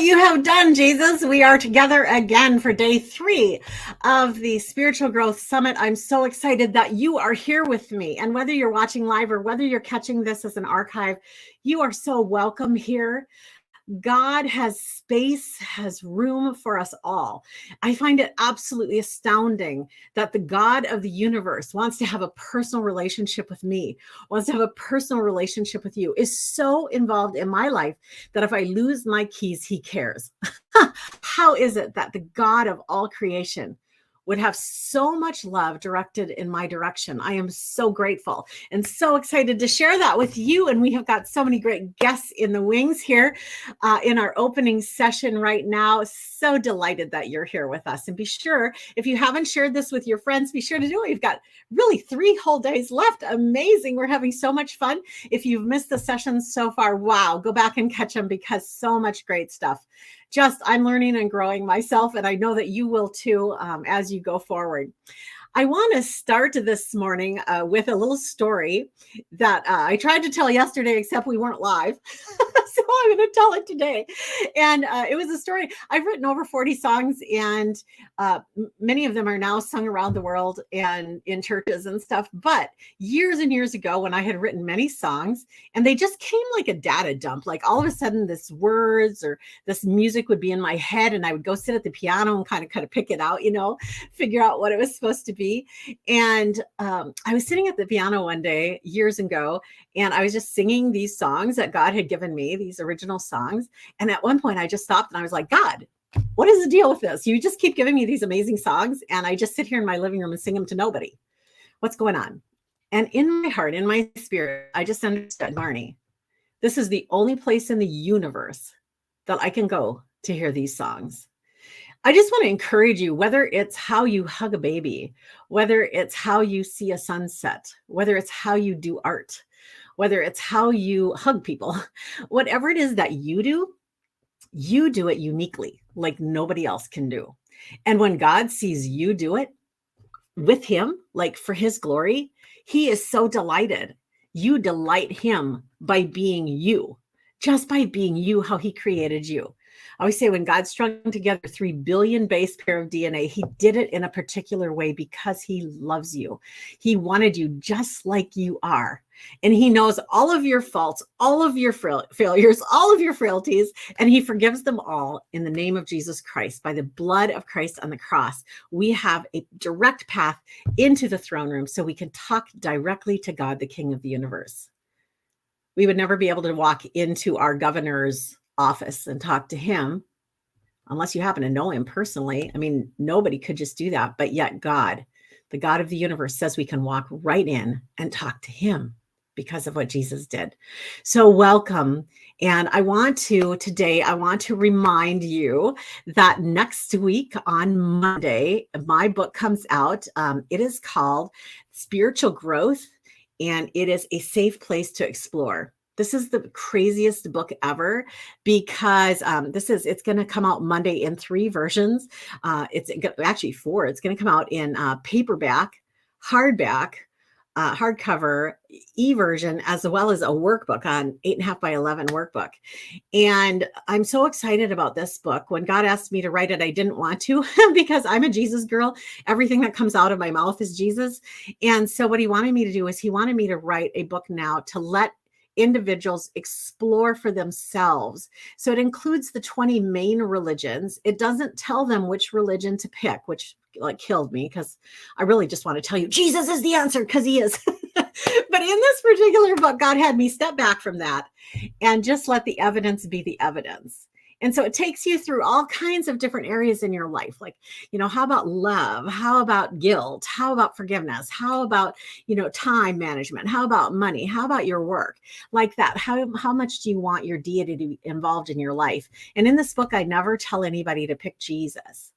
You have done, Jesus. We are together again for day 3 of the Spiritual Growth Summit. I'm so excited that you are here with me. And whether you're watching live or whether you're catching this as an archive, you are so welcome here. God has space, has room for us all. I find it absolutely astounding that the God of the universe wants to have a personal relationship with me, wants to have a personal relationship with you, is so involved in my life that if I lose my keys, he cares. How is it that the God of all creation would have so much love directed in my direction? I am so grateful and so excited to share that with you. And we have got so many great guests in the wings here in our opening session right now. So delighted that you're here with us. And be sure, if you haven't shared this with your friends, be sure to do it. We've got really 3 whole days left. Amazing. We're having so much fun. If you've missed the sessions so far, wow, go back and catch them because so much great stuff. I'm learning and growing myself, and I know that you will too as you go forward. I want to start this morning with a little story that I tried to tell yesterday, except we weren't live. So I'm going to tell it today. And it was a story. I've written over 40 songs, and many of them are now sung around the world and in churches and stuff. But years and years ago, when I had written many songs, and they just came like a data dump, like all of a sudden this words or this music would be in my head, and I would go sit at the piano and kind of pick it out, figure out what it was supposed to be. And I was sitting at the piano one day years ago, and I was just singing these songs that God had given me, these original songs. And at one point I just stopped and I was like, God, what is the deal with this? You just keep giving me these amazing songs, and I just sit here in my living room and sing them to nobody. What's going on? And in my heart, in my spirit, I just understood, Marnie, this is the only place in the universe that I can go to hear these songs. I just want to encourage you, whether it's how you hug a baby, whether it's how you see a sunset, whether it's how you do art, whether it's how you hug people, whatever it is that you do it uniquely, like nobody else can do. And when God sees you do it with him, like for his glory, he is so delighted. You delight him by being you, just by being you, how he created you. I always say when God strung together 3 billion base pair of DNA, he did it in a particular way because he loves you. He wanted you just like you are. And he knows all of your faults, all of your failures, all of your frailties, and he forgives them all in the name of Jesus Christ. By the blood of Christ on the cross, we have a direct path into the throne room so we can talk directly to God, the King of the universe. We would never be able to walk into our governor's office and talk to him unless you happen to know him personally. I mean, nobody could just do that, but yet God, the God of the universe, says we can walk right in and talk to him because of what Jesus did. So welcome. And I want to remind you that next week on Monday, my book comes out. It is called Spiritual Growth, and it is a safe place to explore. This is the craziest book ever because it's going to come out Monday in 3 versions. It's actually 4. It's going to come out in paperback, hardback, hardcover, e-version, as well as a workbook on 8.5 by 11 workbook. And I'm so excited about this book. When God asked me to write it, I didn't want to because I'm a Jesus girl. Everything that comes out of my mouth is Jesus. And so what he wanted me to do is he wanted me to write a book now to let individuals explore for themselves. So it includes the 20 main religions. It doesn't tell them which religion to pick, which killed me because I really just want to tell you Jesus is the answer because he is. But in this particular book, God had me step back from that and just let the evidence be the evidence. And so it takes you through all kinds of different areas in your life. Like, how about love? How about guilt? How about forgiveness? How about, time management? How about money? How about your work? Like that. How much do you want your deity to be involved in your life? And in this book, I never tell anybody to pick Jesus,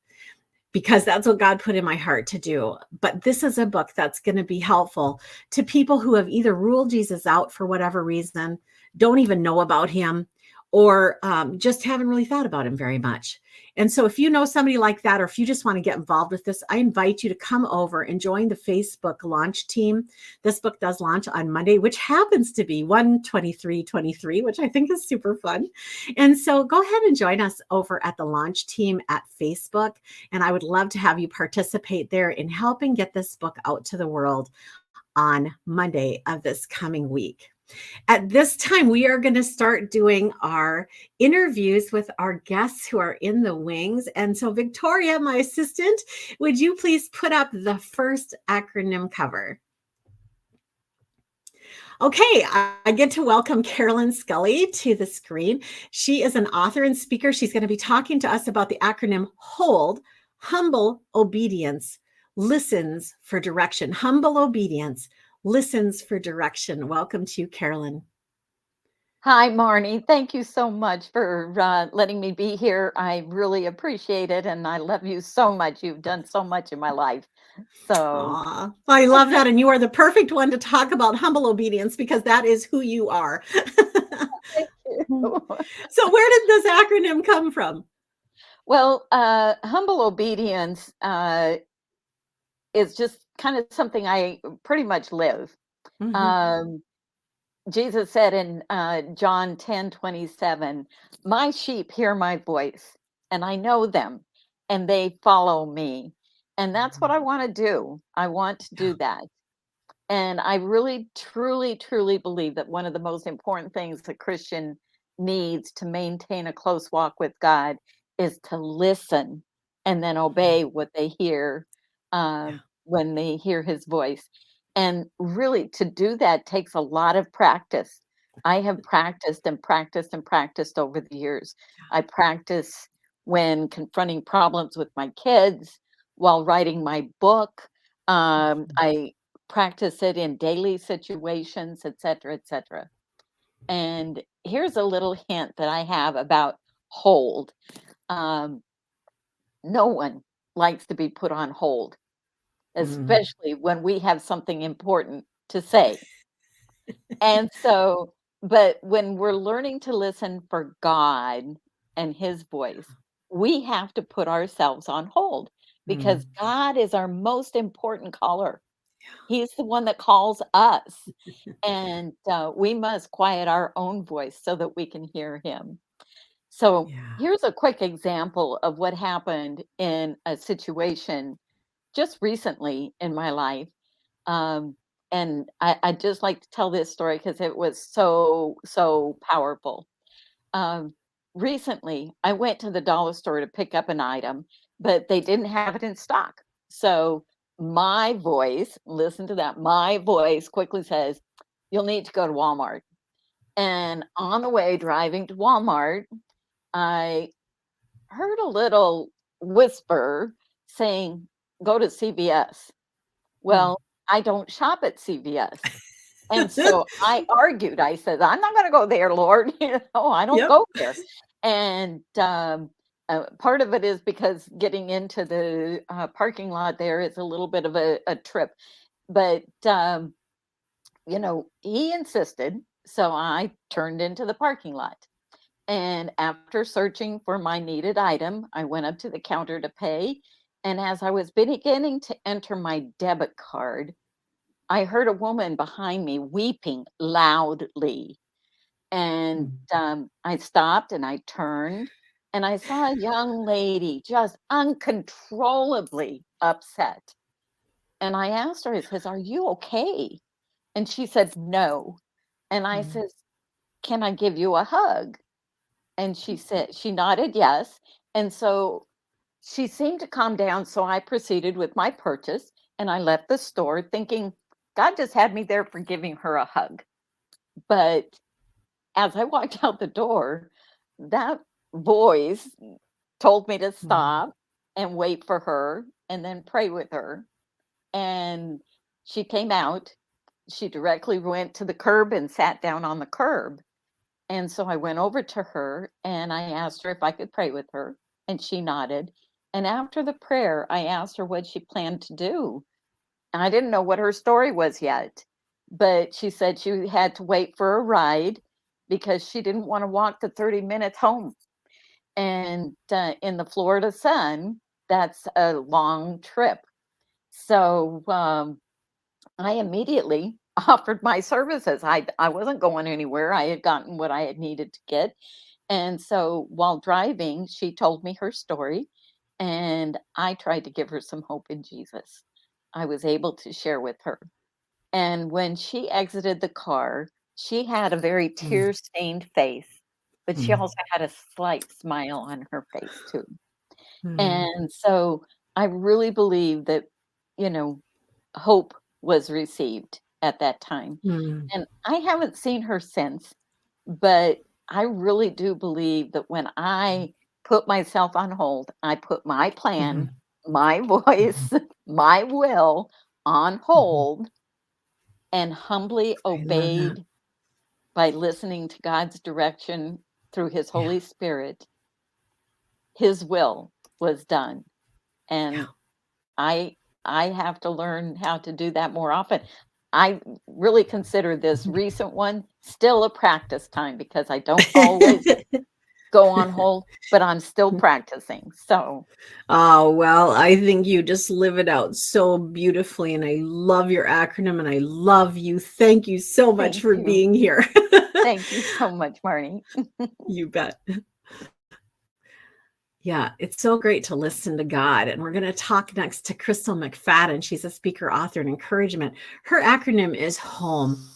because that's what God put in my heart to do. But this is a book that's going to be helpful to people who have either ruled Jesus out for whatever reason, don't even know about him, or just haven't really thought about him very much. And so if you know somebody like that, or if you just want to get involved with this, I invite you to come over and join the Facebook launch team. This book does launch on Monday, which happens to be 1/23/23, which I think is super fun. And so go ahead and join us over at the launch team at Facebook. And I would love to have you participate there in helping get this book out to the world on Monday of this coming week. At this time, we are going to start doing our interviews with our guests who are in the wings. And so, Victoria, my assistant, would you please put up the first acronym cover? Okay, I get to welcome Carolyn Scully to the screen. She is an author and speaker. She's going to be talking to us about the acronym HOLD, Humble Obedience, Listens for Direction. Humble Obedience, Listens for Direction. Welcome to you, Carolyn. Hi, Marnie. Thank you so much for letting me be here. I really appreciate it, and I love you so much. You've done so much in my life. So, Aw, I love that. And you are the perfect one to talk about humble obedience because that is who you are. thank you. So, where did this acronym come from? Well, humble obedience is just kind of something I pretty much live. Um, Jesus said in John 10:27, my sheep hear my voice, and I know them, and they follow me. And that's what I want to do. I want to do that. And I really, truly, truly believe that one of the most important things a Christian needs to maintain a close walk with God is to listen and then obey what they hear when they hear his voice. And really, to do that takes a lot of practice. I have practiced and practiced and practiced over the years. I practice when confronting problems with my kids, while writing my book. I practice it in daily situations, et cetera, et cetera. And here's a little hint that I have about hold. Um, no one likes to be put on hold, especially when we have something important to say. And so, but when we're learning to listen for God and his voice, we have to put ourselves on hold because God is our most important caller. He's the one that calls us. And we must quiet our own voice so that we can hear him. So Yeah. here's a quick example of what happened in a situation just recently in my life. Um, and I'd just like to tell this story because it was so, so powerful. Um, Recently, I went to the dollar store to pick up an item, but they didn't have it in stock. So my voice, listen to that, my voice quickly says, you'll need to go to Walmart. And on the way driving to Walmart, I heard a little whisper saying, go to CVS. Well, I don't shop at CVS. And so I argued. I said, "I'm not gonna go there, Lord." I don't Yep. go there. And, part of it is because getting into the, parking lot there is a little bit of a trip. But, he insisted, so I turned into the parking lot. And after searching for my needed item, I went up to the counter to pay, and as I was beginning to enter my debit card, I heard a woman behind me weeping loudly. And I stopped and I turned and I saw a young lady just uncontrollably upset. And I asked her, I says, are you okay? And she said, no. And I says, can I give you a hug? And she nodded yes. And so she seemed to calm down. So I proceeded with my purchase and I left the store thinking, God just had me there for giving her a hug. But as I walked out the door, that voice told me to stop and wait for her and then pray with her. And she came out. She directly went to the curb and sat down on the curb. And so I went over to her and I asked her if I could pray with her. And she nodded. And after the prayer, I asked her what she planned to do. And I didn't know what her story was yet, but she said she had to wait for a ride because she didn't want to walk the 30 minutes home. And in the Florida sun, that's a long trip. So I immediately offered my services. I wasn't going anywhere. I had gotten what I had needed to get. And so while driving, she told me her story, and I tried to give her some hope in Jesus. I was able to share with her. And when she exited the car, she had a very Mm, tear-stained face, but she mm, also had a slight smile on her face too. mm, And so I really believe that, you know, hope was received at that time. mm, And I haven't seen her since, but I really do believe that when I put myself on hold, I put my plan, mhm, my mhm, voice, my will on mhm. hold and humbly I love that. obeyed by listening to God's direction through his Yeah, Holy Spirit, his will was done. yeah. And I I have to learn how to do that more often. I really consider this recent one still a practice time because I don't always go on hold, but I'm still practicing. So, Oh, well, I think you just live it out so beautifully, and I love your acronym, and I love you. Thank you so much thank for you. being here. Thank you so much, Marnie. You bet. Yeah, it's so great to listen to God. And we're going to talk next to Crystal McFadden. She's a speaker, author, and encouragement. Her acronym is HOME.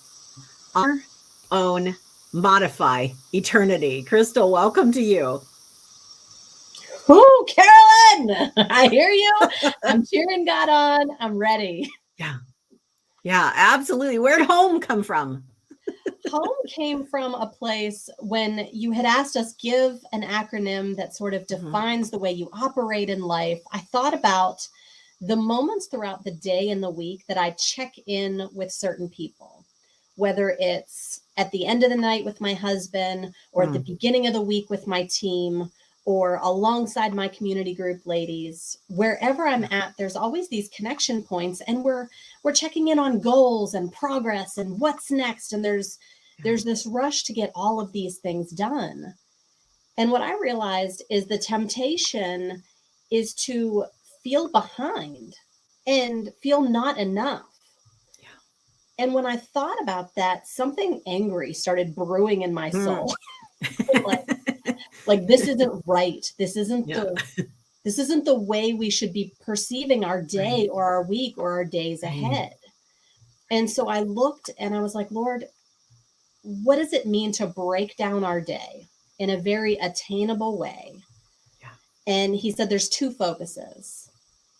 Honor, Own, Modify, Eternity. Crystal, welcome to you. Ooh, Carolyn, I hear you. I'm cheering God on. I'm ready. Yeah. Yeah, absolutely. Where'd home come from? Home came from a place when you had asked us give an acronym that sort of Mhm. defines the way you operate in life. I thought about the moments throughout the day and the week that I check in with certain people, whether it's at the end of the night with my husband or at the Mm, beginning of the week with my team or alongside my community group ladies. Wherever I'm yeah. at, there's always these connection points, and we're checking in on goals and progress and what's next, and Yeah. there's this rush to get all of these things done. And what I realized is the temptation is to feel behind and feel not enough. Yeah. And when I thought about that, something angry started brewing in my Mm. soul. like this isn't right. Yeah. This isn't the way we should be perceiving our day Right. or our week or our days Right. ahead. And so I looked and I was like, Lord, what does it mean to break down our day in a very attainable way? Yeah. And he said there's two focuses.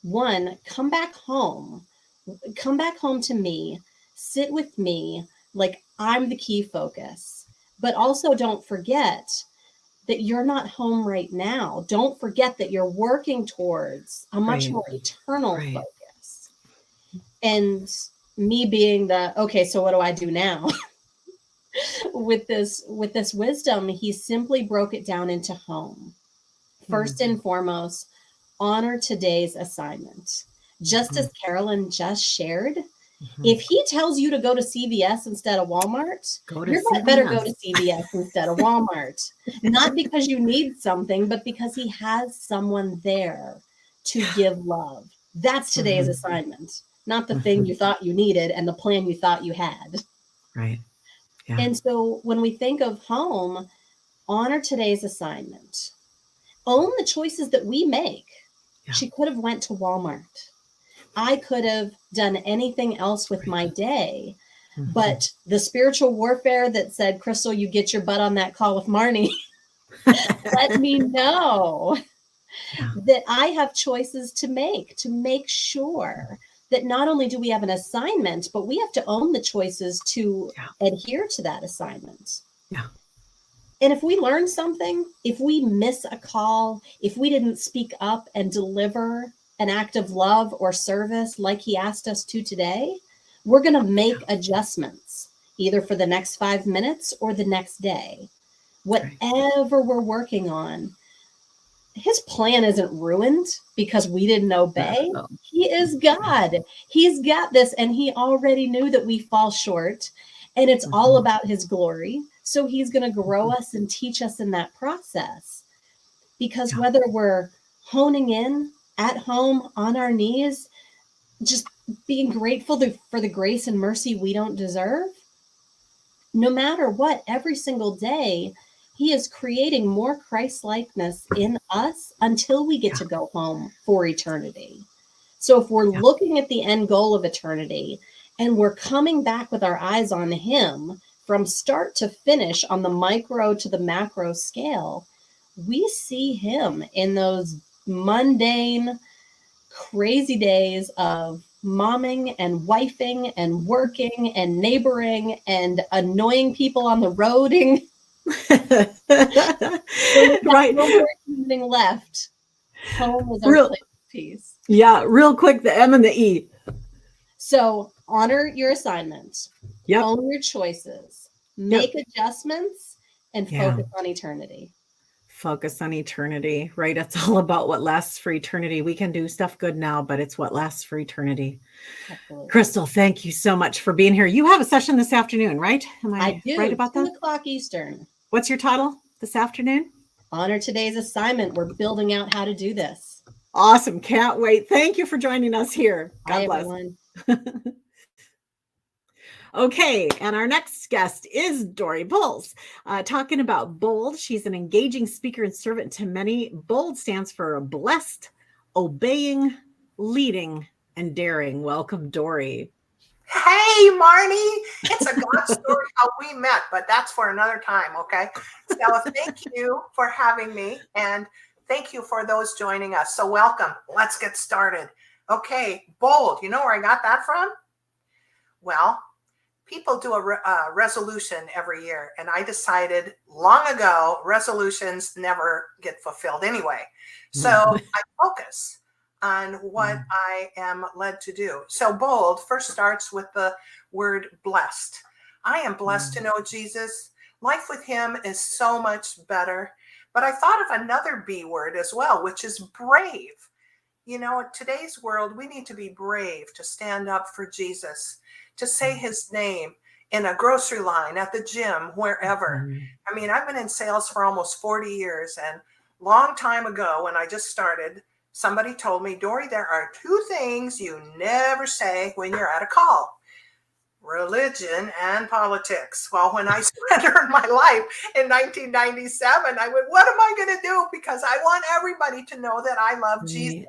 One, come back home to me, sit with me, like I'm the key focus. But also don't forget that you're not home right now. Don't forget that you're working towards a much Right. more eternal Right. focus. And me being the, okay, so what do I do now? with this wisdom, he simply broke it down into home. First Mhm. and foremost, honor today's assignment. Just Mhm. as Carolyn just shared, Mhm. if he tells you to go to CVS instead of Walmart, Go to you're going to better go CVS. to CVS instead of Walmart. Not because you need something, but because he has someone there to Yeah. give love. That's today's Mhm. assignment, not the thing Mhm. you thought you needed and the plan you thought you had. Right. Yeah. And so when we think of home, honor today's assignment. Own the choices that we make. Yeah. She could have went to Walmart. I could have done anything else with Right. my day. Mhm. But the spiritual warfare that said, Crystal, you get your butt on that call with Marnie, let me know Yeah. that I have choices to make sure that not only do we have an assignment, but we have to own the choices to Yeah. adhere to that assignment. Yeah. And if we learn something, if we miss a call, if we didn't speak up and deliver an act of love or service like he asked us to today, we're going to make adjustments either for the next 5 minutes or the next day. Right. Whatever we're working on, his plan isn't ruined because we didn't obey. No. He is God. He's got this, and he already knew that we fall short, and it's all Mhm. about his glory. So he's going to grow us and teach us in that process. Because whether we're honing in at home on our knees, just being grateful for the grace and mercy we don't deserve, no matter what, every single day, he is creating more Christ-likeness in us until we get to go home for eternity. So if we're looking at the end goal of eternity and we're coming back with our eyes on him from start to finish on the micro to the macro scale, we see him in those mundane, crazy days of momming and wifing and working and neighboring and annoying people on the roading. Right. No more evening left. Home is our place of peace. Yeah, real quick, the M and the E. So honor your assignment. Own your choices. Make adjustments and focus on eternity. Focus on eternity, right? It's all about what lasts for eternity. We can do stuff good now, but it's what lasts for eternity. Absolutely. Crystal, thank you so much for being here. You have a session this afternoon, right? Am I do. Right about 2 that? 2:00 Eastern. What's your title this afternoon? Honor today's assignment. We're building out how to do this. Awesome. Can't wait. Thank you for joining us here. God bless. Everyone. Okay, and our next guest is Dory Bowles, talking about BOLD. She's an engaging speaker and servant to many. BOLD stands for blessed, obeying, leading, and daring. Welcome, Dory. Hey, Marnie. It's a God story how we met, but that's for another time, okay? So thank you for having me, and thank you for those joining us. So welcome. Let's get started. Okay, BOLD. You know where I got that from? Well, people do a resolution every year, and I decided long ago resolutions never get fulfilled anyway. So I focus on what I am led to do. So BOLD first starts with the word blessed. I am blessed to know Jesus. Life with him is so much better. But I thought of another B word as well, which is brave. You know, in today's world, we need to be brave to stand up for Jesus, to say his name in a grocery line, at the gym, wherever. I mean, I've been in sales for almost 40 years, and long time ago when I just started, somebody told me, Dory, there are 2 things you never say when you're at a call: religion and politics. Well, when I surrendered my life in 1997, I went, what am I going to do? Because I want everybody to know that I love Jesus.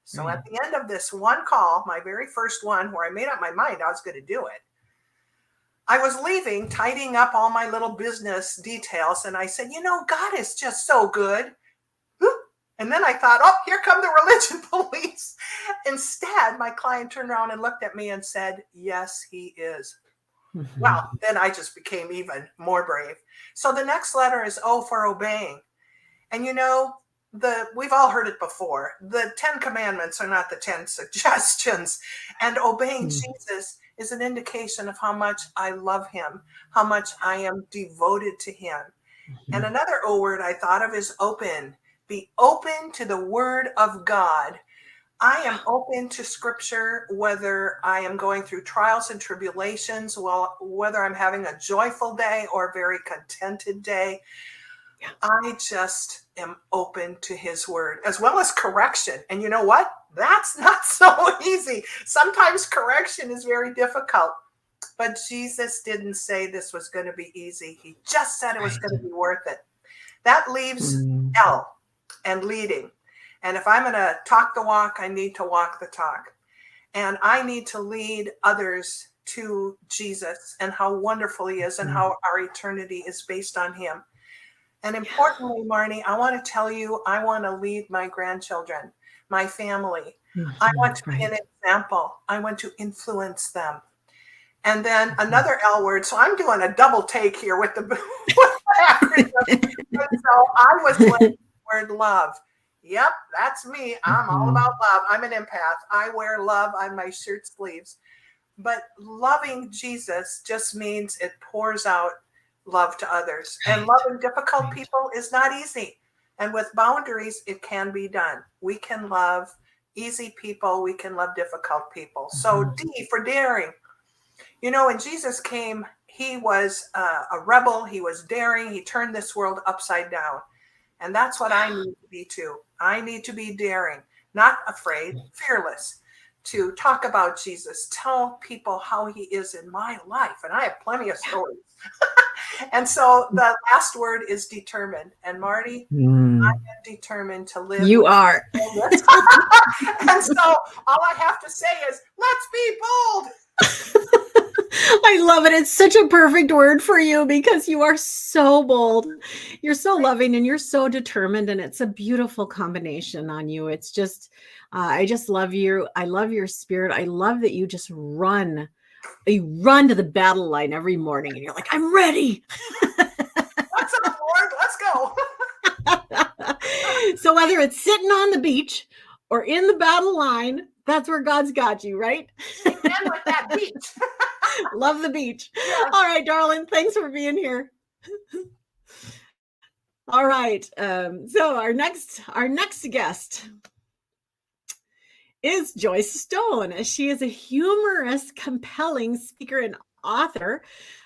So at the end of this one call, my very first one, where I made up my mind I was going to do it, I was leaving, tidying up all my little business details, and I said, you know, God is just so good. And then I thought, oh, here come the religion police. Instead, my client turned around and looked at me and said, yes, he is. Well, then I just became even more brave. So the next letter is O for obeying. And you know, we've all heard it before. The 10 commandments are not the 10 suggestions. And obeying Jesus is an indication of how much I love him, how much I am devoted to him. And another O word I thought of is open. Be open to the word of God. I am open to scripture, whether I am going through trials and tribulations, whether I'm having a joyful day or a very contented day. I just am open to his word, as well as correction. And you know what? That's not so easy. Sometimes correction is very difficult. But Jesus didn't say this was going to be easy. He just said it was going to be worth it. That leaves L and leading. And if I'm going to talk the walk, I need to walk the talk. And I need to lead others to Jesus and how wonderful he is and how our eternity is based on him. And importantly, Marnie, I want to tell you, I want to lead my grandchildren, my family. I want to be an example. I want to influence them. And then another L word. So I'm doing a double take here with the acronym. So I was led the word love. Yep, that's me. I'm all about love. I'm an empath. I wear love on my shirt sleeves. But loving Jesus just means it pours out love to others. And loving difficult people is not easy. And with boundaries, it can be done. We can love easy people. We can love difficult people. So D for daring. You know, when Jesus came, he was a rebel. He was daring. He turned this world upside down. And that's what I need to be too. I need to be daring, not afraid, fearless, to talk about Jesus, tell people how he is in my life. And I have plenty of stories. And so the last word is determined. And Marty, I am determined to live. You are. And so all I have to say is, let's be bold. I love it. It's such a perfect word for you because you are so bold. You're so loving and you're so determined. And it's a beautiful combination on you. It's just, I just love you. I love your spirit. I love that you just run. You run to the battle line every morning and you're like, I'm ready. What's up, Lord? Let's go. So whether it's sitting on the beach or in the battle line, that's where God's got you, right? And with that beach. Love the beach. Yes. All right, darling. Thanks for being here. All right. So our next guest is Joyce Stone. She is a humorous, compelling speaker and author.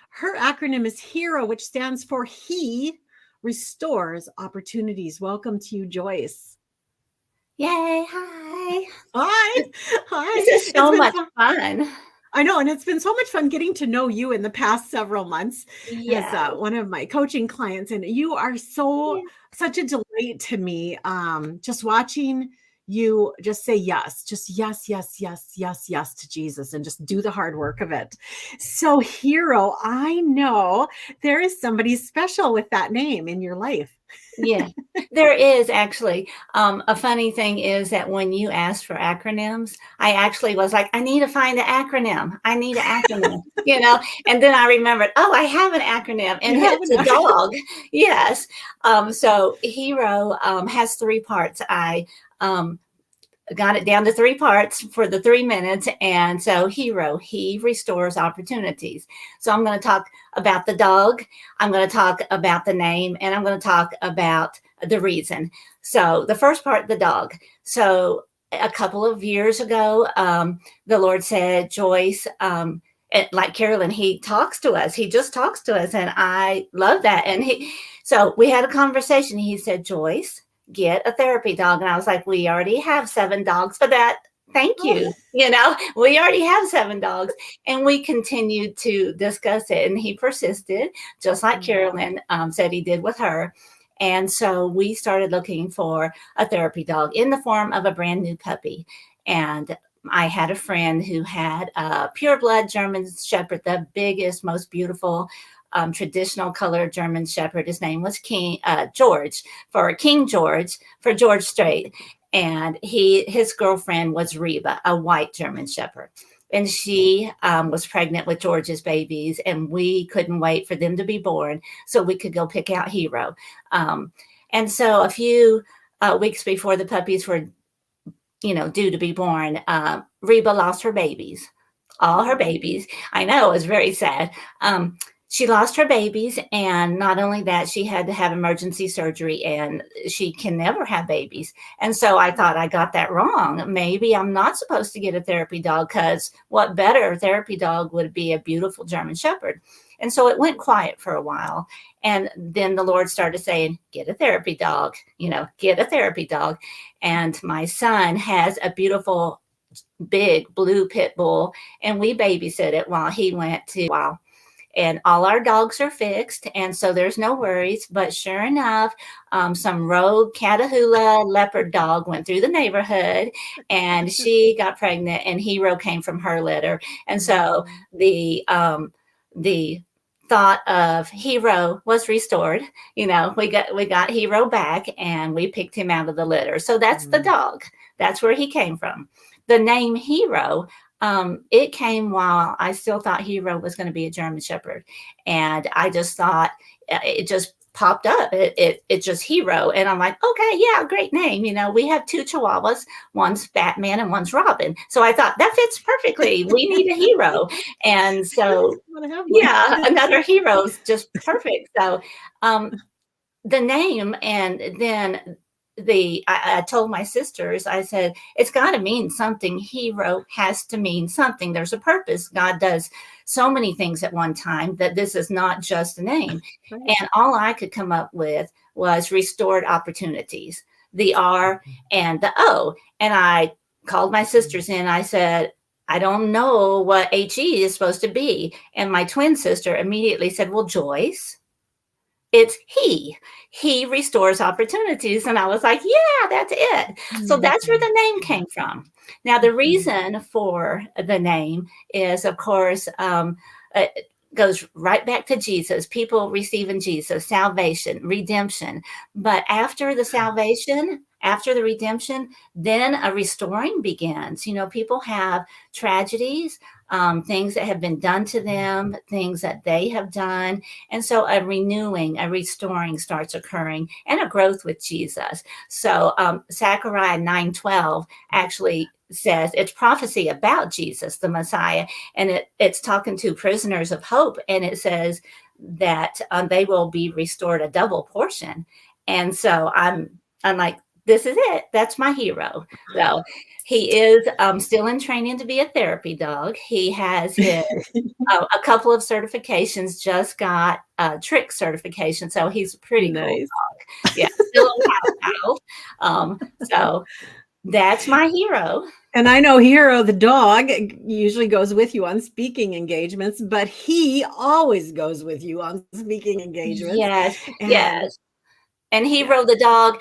Her acronym is HERO, which stands for He Restores Opportunities. Welcome to you, Joyce. Yay. Hi. Hi. Hi. This is so much fun. I know. And it's been so much fun getting to know you in the past several months as one of my coaching clients. And you are such a delight to me. Just watching you just say yes, just yes to Jesus and just do the hard work of it. So HERO, I know there is somebody special with that name in your life. Yeah, there is actually. A funny thing is that when you asked for acronyms, I actually was like, I need to find an acronym. I need an acronym, and then I remembered, I have an acronym and it's a dog. Yes. So HERO has 3 parts. I got it down to 3 parts for the 3 minutes. And so HERO, he restores opportunities. So I'm going to talk about the dog. I'm going to talk about the name, and I'm going to talk about the reason. So the first part, the dog. So a couple of years ago, the Lord said, Joyce, like Carolyn, he talks to us. He just talks to us. And I love that. And so we had a conversation. He said, Joyce, get a therapy dog. And I was like, we already have 7 dogs for that. Thank you. We already have 7 dogs. And we continued to discuss it. And he persisted, just like Carolyn said he did with her. And so we started looking for a therapy dog in the form of a brand new puppy. And I had a friend who had a pure blood German Shepherd, the biggest, most beautiful traditional color German Shepherd. His name was King George for George Strait. And his girlfriend was Reba, a white German Shepherd. And she was pregnant with George's babies, and we couldn't wait for them to be born so we could go pick out HERO. And so a few weeks before the puppies were, due to be born, Reba lost her babies, all her babies. I know, it was very sad. She lost her babies, and not only that, she had to have emergency surgery, and she can never have babies. And so I thought I got that wrong. Maybe I'm not supposed to get a therapy dog, because what better therapy dog would be a beautiful German Shepherd. And so it went quiet for a while. And then the Lord started saying, get a therapy dog, get a therapy dog. And my son has a beautiful, big blue pit bull, and we babysit it while he went to, and all our dogs are fixed. And so there's no worries. But sure enough, some rogue Catahoula leopard dog went through the neighborhood, and she got pregnant, and HERO came from her litter. And so the thought of HERO was restored. We got HERO back, and we picked him out of the litter. So that's the dog. That's where he came from. The name HERO, it came while I still thought HERO was going to be a German Shepherd. And I just thought it just popped up. It's just HERO. And I'm like, okay, yeah, great name. We have 2 Chihuahuas, one's Batman and one's Robin. So I thought that fits perfectly. We need a HERO. And so, yeah, another HERO's just perfect. So the name, and then I told my sisters, I said, it's got to mean something. Hero has to mean something. There's a purpose. God does so many things at one time that this is not just a name. Right. And all I could come up with was restored opportunities, the R and the O. And I called my sisters in. I said, I don't know what HE is supposed to be. And my twin sister immediately said, well, Joyce, it's he restores opportunities. And I was like, yeah, that's it. So that's where the name came from. Now, the reason for the name is, of course, it goes right back to Jesus, people receiving Jesus, salvation, redemption. But after the salvation, after the redemption, then a restoring begins. You know, people have tragedies, things that have been done to them, things that they have done. And so a renewing, a restoring starts occurring, and a growth with Jesus. So Zechariah 9:12 actually says it's prophecy about Jesus, the Messiah. And it's talking to prisoners of hope. And it says that they will be restored a double portion. And so I'm like, this is it. That's my hero. So he is still in training to be a therapy dog. He has his a couple of certifications, just got a trick certification. So he's a pretty cool dog. Yeah, still a house. So that's my hero. And I know Hero, the dog, usually goes with you on speaking engagements, but he always goes with you on speaking engagements. Yes, yes. And Hero, the dog,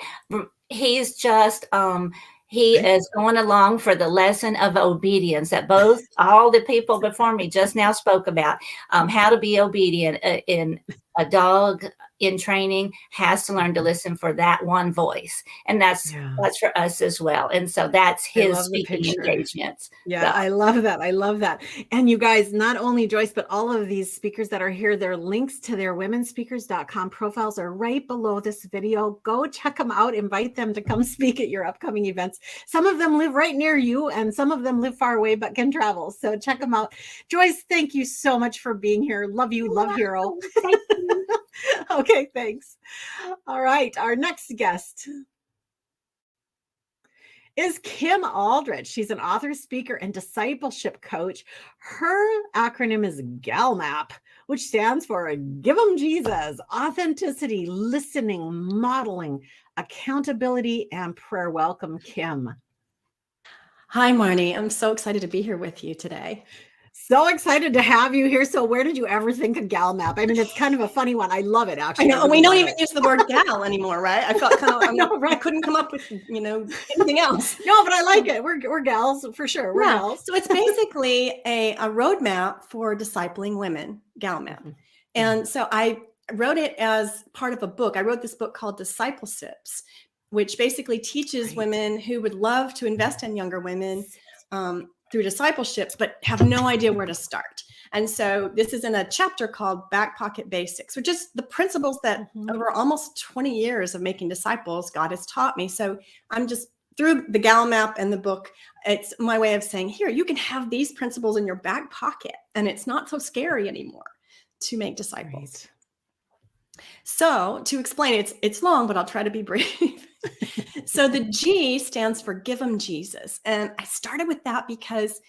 he's just, he is going along for the lesson of obedience that all the people before me just now spoke about, how to be obedient. In a dog in training has to learn to listen for that one voice. And that's for us as well. And so that's his speaking engagements. Yeah, so. I love that. I love that. And you guys, not only Joyce, but all of these speakers that are here, their links to their womenspeakers.com profiles are right below this video. Go check them out. Invite them to come speak at your upcoming events. Some of them live right near you and some of them live far away, but can travel. So check them out. Joyce, thank you so much for being here. Love you. Love Hero. Thank you. Okay, thanks. All right, our next guest is Kim Aldrich. She's an author, speaker, and discipleship coach. Her acronym is GALMAP, which stands for Give 'em Jesus, Authenticity, Listening, Modeling, Accountability, and Prayer. Welcome, Kim. Hi, Marnie. I'm so excited to be here with you today. So excited to have you here. So where did you ever think of GALMAP? I mean, it's kind of a funny one. I love it, actually. I know. We don't even use the word gal anymore, right? I felt kind of, I couldn't come up with, anything else. No, but I like it. We're gals for sure. We're gals. So it's basically a roadmap for discipling women, GALMAP. And so I wrote it as part of a book. I wrote this book called Discipleships, which basically teaches women who would love to invest in younger women, through discipleship, but have no idea where to start. And so this is in a chapter called Back Pocket Basics, which is the principles that over almost 20 years of making disciples, God has taught me. So I'm just through the GALMAP and the book, it's my way of saying, here, you can have these principles in your back pocket, and it's not so scary anymore to make disciples. Right. So to explain, it's long, but I'll try to be brief. So the G stands for Give 'em Jesus. And I started with that because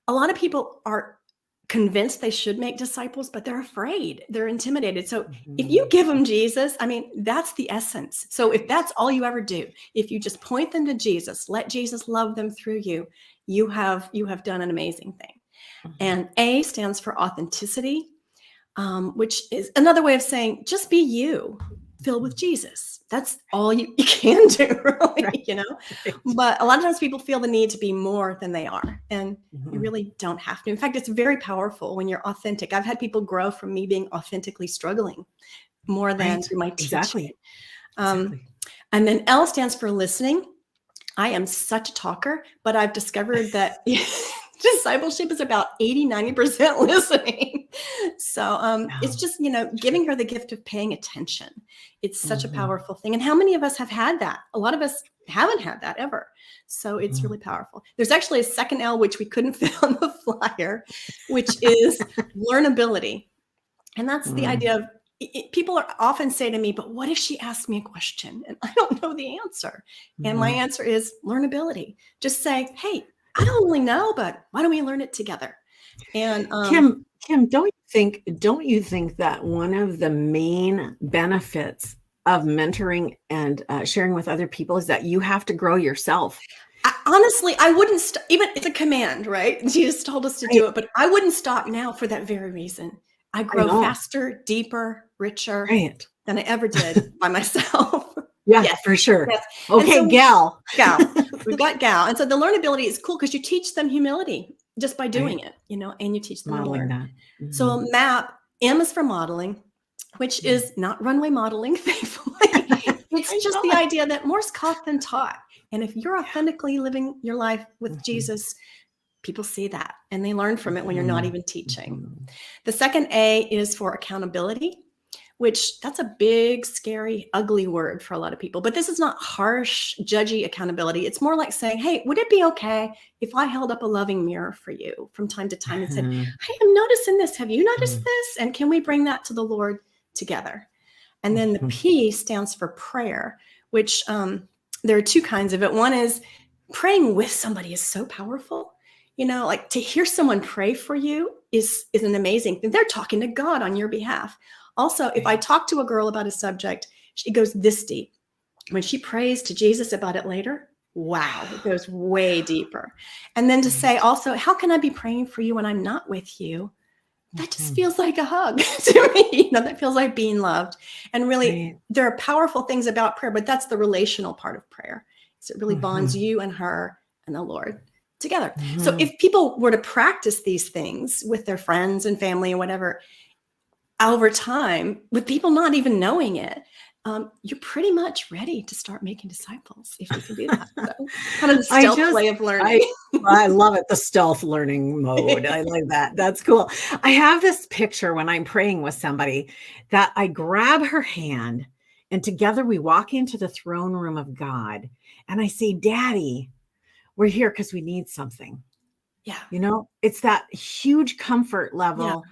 a lot of people are convinced they should make disciples, but they're afraid, they're intimidated. So if you give them Jesus, I mean, that's the essence. So if that's all you ever do, if you just point them to Jesus, let Jesus love them through you, you have done an amazing thing. And A stands for authenticity, which is another way of saying, just be you. Filled with Jesus. That's all you can do, really, right. But a lot of times people feel the need to be more than they are. And you really don't have to. In fact, it's very powerful when you're authentic. I've had people grow from me being authentically struggling more than through my teaching. Exactly. And then L stands for listening. I am such a talker, but I've discovered that discipleship is about 80-90% listening. So it's just, giving her the gift of paying attention. It's such a powerful thing. And how many of us have had that? A lot of us haven't had that ever. So it's really powerful. There's actually a second L, which we couldn't fit on the flyer, which is learnability. And that's the idea of people often say to me, but what if she asks me a question and I don't know the answer? And my answer is learnability. Just say, hey, I don't really know, but why don't we learn it together? And Kim, don't you think that one of the main benefits of mentoring and sharing with other people is that you have to grow yourself? Honestly, I wouldn't even it's a command, right? Jesus told us to do it, but I wouldn't stop now for that very reason. I grow faster, deeper, richer than I ever did by myself. Yeah, for sure. Yes. Okay, so gal. We've got gal. And so the learnability is cool because you teach them humility just by doing it, and you teach them Modeling to that. learn. So MAP, M is for modeling, which is not runway modeling, thankfully. It's just the idea that more's caught than taught. And if you're authentically living your life with Jesus, people see that and they learn from it when you're not even teaching. The second A is for accountability, which that's a big, scary, ugly word for a lot of people. But this is not harsh, judgy accountability. It's more like saying, hey, would it be okay if I held up a loving mirror for you from time to time and said, hey, I'm noticing this. Have you noticed this? And can we bring that to the Lord together? And then the P stands for prayer, which there are two kinds of it. One is praying with somebody is so powerful. Like to hear someone pray for you is an amazing thing. They're talking to God on your behalf. Also, if I talk to a girl about a subject, she goes this deep. When she prays to Jesus about it later, wow, it goes way deeper. And then to say also, how can I be praying for you when I'm not with you? That just feels like a hug to me. That feels like being loved. And really, there are powerful things about prayer, but that's the relational part of prayer. So it really bonds you and her and the Lord together. So if people were to practice these things with their friends and family and whatever, over time, with people not even knowing it, you're pretty much ready to start making disciples if you can do that. So, kind of the stealth way of learning. I love it. The stealth learning mode. I like that. That's cool. I have this picture when I'm praying with somebody that I grab her hand and together we walk into the throne room of God and I say, Daddy, we're here because we need something. Yeah. It's that huge comfort level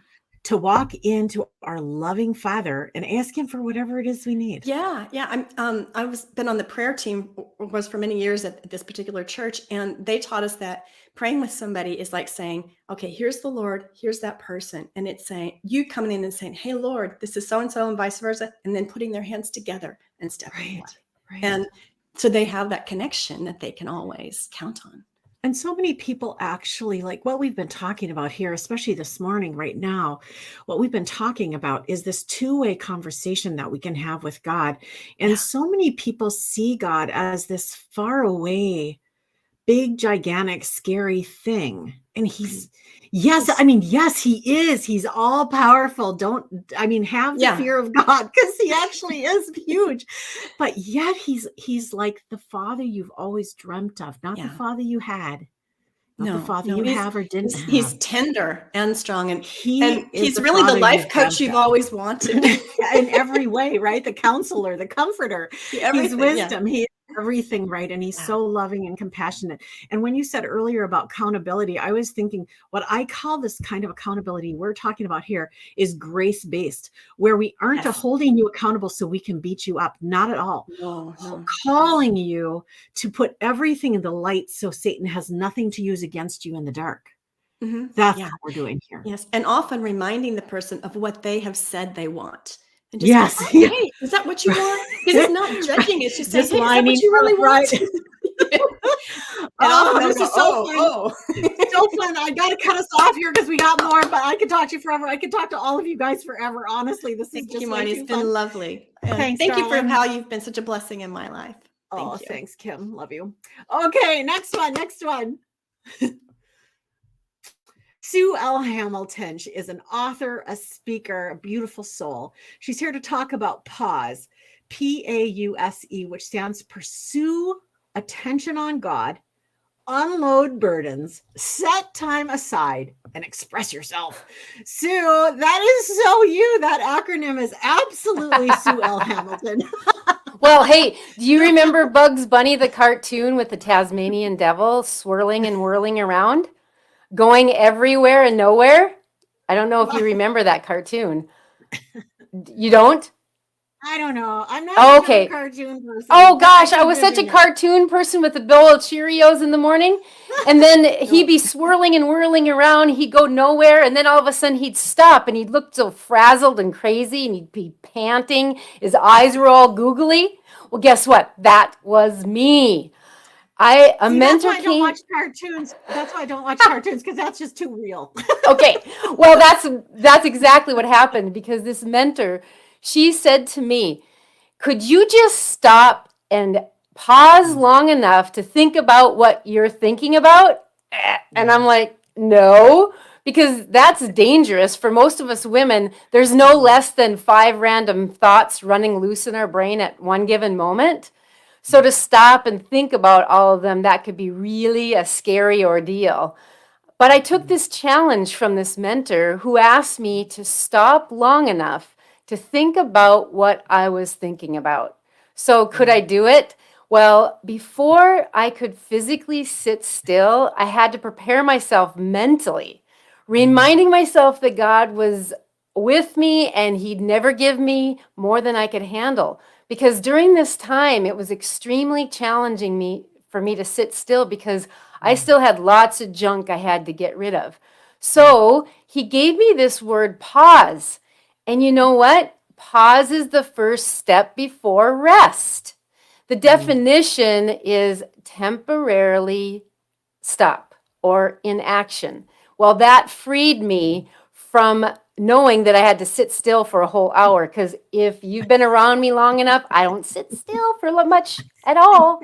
to walk into our loving Father and ask him for whatever it is we need. Yeah. I was been on the prayer team was for many years at this particular church, and they taught us that praying with somebody is like saying, okay, here's the Lord, here's that person. And it's saying, you coming in and saying, hey, Lord, this is so-and-so and vice versa. And then putting their hands together and stepping away. Right. And so they have that connection that they can always count on. And so many people actually, like what we've been talking about here, especially this morning, right now, what we've been talking about is this two-way conversation that we can have with God. And so many people see God as this far away, big, gigantic, scary thing. And he's, he is. He's all powerful. Have the fear of God because he actually is huge. But yet he's like the Father you've always dreamt of, not the Father you had. Not the Father you have or didn't have. He's tender and strong. And he's really the life coach you've always wanted. In every way, right? The counselor, the comforter, he's wisdom. He's everything, right? And he's so loving and compassionate. And when you said earlier about accountability, I was thinking what I call this kind of accountability we're talking about here is grace-based, where we aren't holding you accountable so we can beat you up. Not at all. No. Calling you to put everything in the light so Satan has nothing to use against you in the dark. That's what we're doing here. Yes. And often reminding the person of what they have said they want. And just hey, is that what you want? Because it's not judging. It's just saying, hey, is that what you really want? This is so fun. So fun. I got to cut us off here because we got more, but I could talk to you forever. I could talk to all of you guys forever. Honestly, this is just Marnie. It's been lovely. Thanks, thank you for how you've been such a blessing in my life. Thanks, Kim. Love you. Okay, next one. Sue L. Hamilton. She is an author, a speaker, a beautiful soul. She's here to talk about PAUSE, P-A-U-S-E, which stands pursue attention on God, unload burdens, set time aside, and express yourself. Sue, that is so you. That acronym is absolutely Sue L. Hamilton. Well, hey, do you remember Bugs Bunny, the cartoon with the Tasmanian devil swirling and whirling around? Going everywhere and nowhere. I don't know if you remember that cartoon. You don't? I don't know. I'm not Oh, a okay. cartoon person. Oh but gosh, can I was such a envision it. cartoon person with a bowl of Cheerios in the morning. And then he'd be swirling and whirling around. He'd go nowhere. And then all of a sudden he'd stop and he'd look so frazzled and crazy and he'd be panting. His eyes were all googly. Well, guess what? That was me. A See, that's mentor why I don't came. watch cartoons. That's why I don't watch cartoons, because that's just too real. Okay. Well, that's exactly what happened, because this mentor, she said to me, could you just stop and pause long enough to think about what you're thinking about? And I'm like, no, because that's dangerous. For most of us women, there's no less than 5 random thoughts running loose in our brain at one given moment. So to stop and think about all of them, that could be really a scary ordeal. But I took this challenge from this mentor who asked me to stop long enough to think about what I was thinking about. So could I do it? Well, before I could physically sit still, I had to prepare myself mentally, reminding myself that God was with me and he'd never give me more than I could handle. Because during this time, it was extremely challenging for me to sit still, because I still had lots of junk I had to get rid of. So he gave me this word, pause. And you know what? Pause is the first step before rest. The definition is temporarily stop or inaction. Well, that freed me from knowing that I had to sit still for a whole hour, because if you've been around me long enough, I don't sit still for much at all.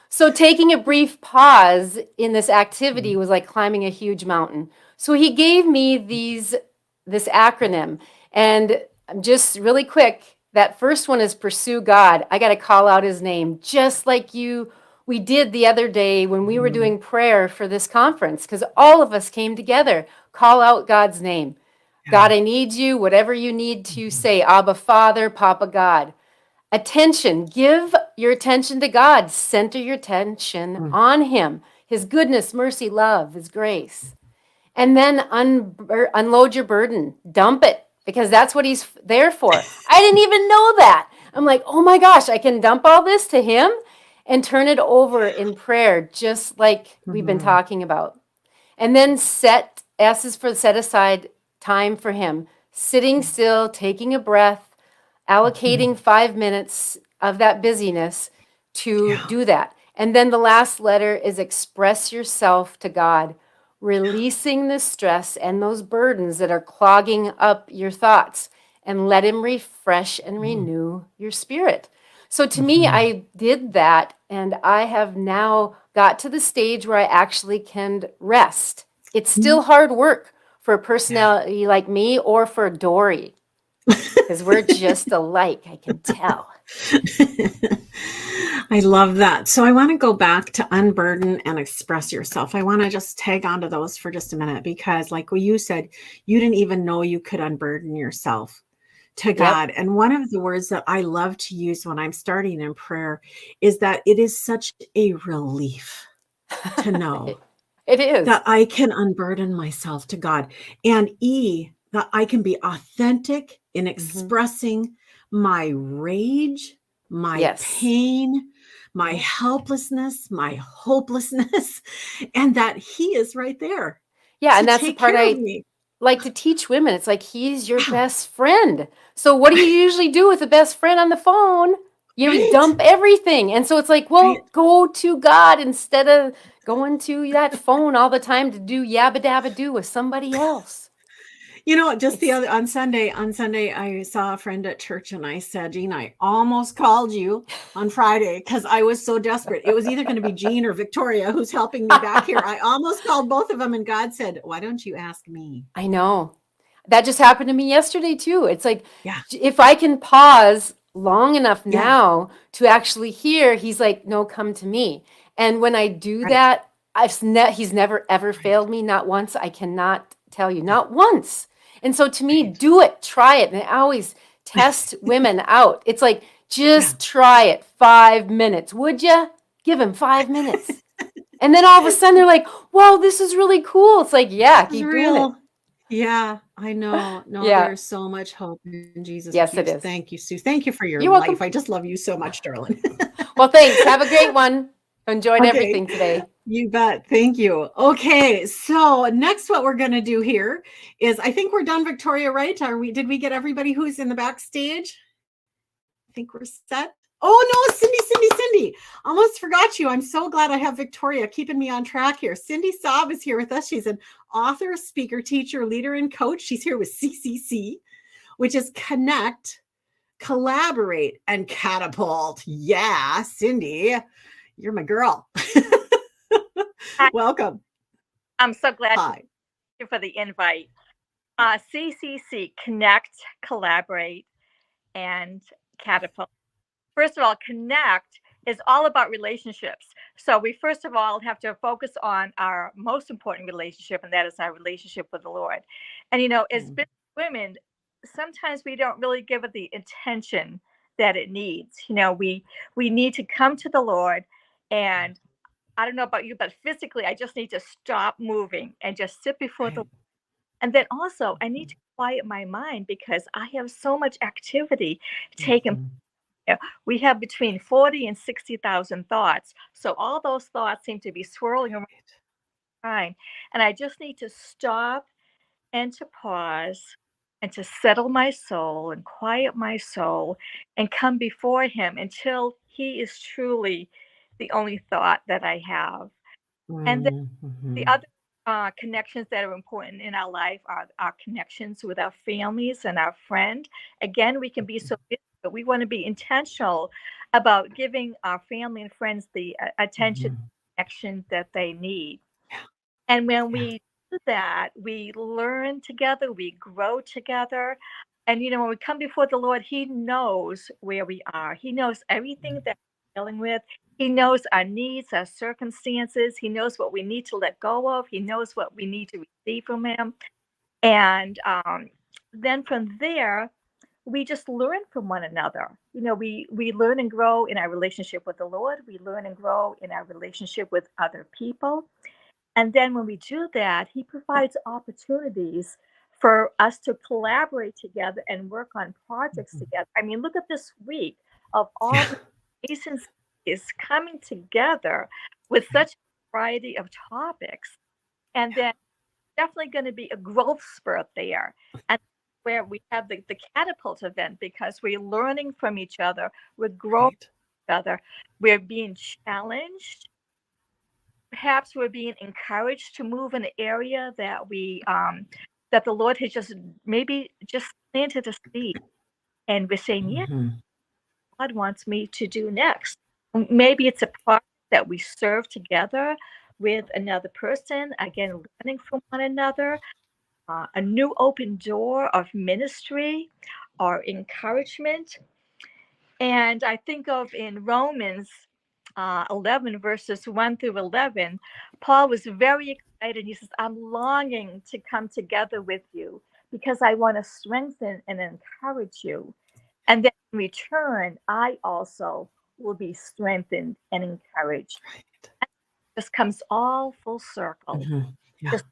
So taking a brief pause in this activity was like climbing a huge mountain. So he gave me this acronym, and just really quick, that first one is pursue God. I got to call out his name, just like we did the other day when we were doing prayer for this conference, because all of us came together. Call out God's name. God, I need you. Whatever you need to say, Abba Father, Papa God. Attention, give your attention to God. Center your attention on him, his goodness, mercy, love, his grace. And then unload your burden. Dump it, because that's what he's there for. I didn't even know that. I'm like, oh my gosh, I can dump all this to him and turn it over in prayer, just like we've been talking about. And then S is for set aside time for him. Sitting still, taking a breath, allocating 5 minutes of that busyness to do that. And then the last letter is express yourself to God, releasing the stress and those burdens that are clogging up your thoughts, and let him refresh and renew your spirit. So to me, I did that, and I have now got to the stage where I actually can rest. It's still hard work for a personality like me, or for Dory, because we're just alike, I can tell. I love that. So I want to go back to unburden and express yourself. I want to just tag onto those for just a minute, because like what you said, you didn't even know you could unburden yourself to God. And one of the words that I love to use when I'm starting in prayer is that it is such a relief to know It is that I can unburden myself to God, and that I can be authentic in expressing my rage, my pain, my helplessness, my hopelessness, and that he is right there. Yeah, and that's the part I like to teach women. It's like, he's your best friend. So what do you usually do with a best friend on the phone? You dump everything. And so it's like, well, go to God instead of going to that phone all the time to do yabba dabba do with somebody else. You know, just on Sunday, I saw a friend at church, and I said, Jean, I almost called you on Friday because I was so desperate. It was either going to be Jean or Victoria who's helping me back here. I almost called both of them, and God said, why don't you ask me? I know. That just happened to me yesterday too. It's like, if I can pause long enough now to actually hear, he's like, no, come to me. And when I do that, he's never ever failed me, not once. I cannot tell you, not once. And so to me, do it, try it. And I always test women out. It's like, just try it 5 minutes. Would you give him 5 minutes? And then all of a sudden they're like, wow, this is really cool. It's like, yeah, keep doing it. Yeah, I know. No, Yeah. there's so much hope in Jesus Yes, with you. it is. Thank you, Sue. Thank you for your You're life. welcome. I just love you so much, darling. Well, thanks. Have a great one. Enjoyed Okay. everything today. You bet. Thank you. Okay, so next what we're going to do here is I think we're done, Victoria, right? Did we get everybody who's in the backstage? I think we're set. Oh no, Cindy. Almost forgot you. I'm so glad I have Victoria keeping me on track here. Cindy Saab is here with us. She's an author, speaker, teacher, leader, and coach. She's here with CCC, which is Connect, Collaborate, and Catapult. Yeah, Cindy, you're my girl. Welcome. I'm so glad Hi. for the invite. CCC, Connect, Collaborate, and Catapult. First of all, Connect is all about relationships. So we first of all have to focus on our most important relationship, and that is our relationship with the Lord. And as business women, sometimes we don't really give it the attention that it needs. We need to come to the Lord, and I don't know about you, but physically, I just need to stop moving and just sit before the. And then also, I need to quiet my mind because I have so much activity taken. We have between 40 and 60,000 thoughts. So all those thoughts seem to be swirling around time. And I just need to stop and to pause and to settle my soul and quiet my soul and come before him until he is truly the only thought that I have. And then the other connections that are important in our life are our connections with our families and our friend. Again, we can be so busy, but we want to be intentional about giving our family and friends the attention, connection that they need. And when we do that, we learn together, we grow together. And, when we come before the Lord, he knows where we are. He knows everything that we're dealing with. He knows our needs, our circumstances. He knows what we need to let go of. He knows what we need to receive from him. And then from there, we just learn from one another. We learn and grow in our relationship with the Lord. We learn and grow in our relationship with other people. And then when we do that, he provides opportunities for us to collaborate together and work on projects together. I mean, look at this week of all the agencies coming together with such a variety of topics. And then definitely going to be a growth spurt there. And where we have the catapult event because we're learning from each other, we're growing each other, we're being challenged. Perhaps we're being encouraged to move in an area that that the Lord has maybe just planted a seed, and we're saying, "Yeah, God wants me to do next." Maybe it's a project that we serve together with another person. Again, learning from one another, a new open door of ministry or encouragement. And I think of in Romans 11, verses 1 through 11, Paul was very excited. He says, I'm longing to come together with you because I want to strengthen and encourage you. And then in return, I also will be strengthened and encouraged. And this comes all full circle. Just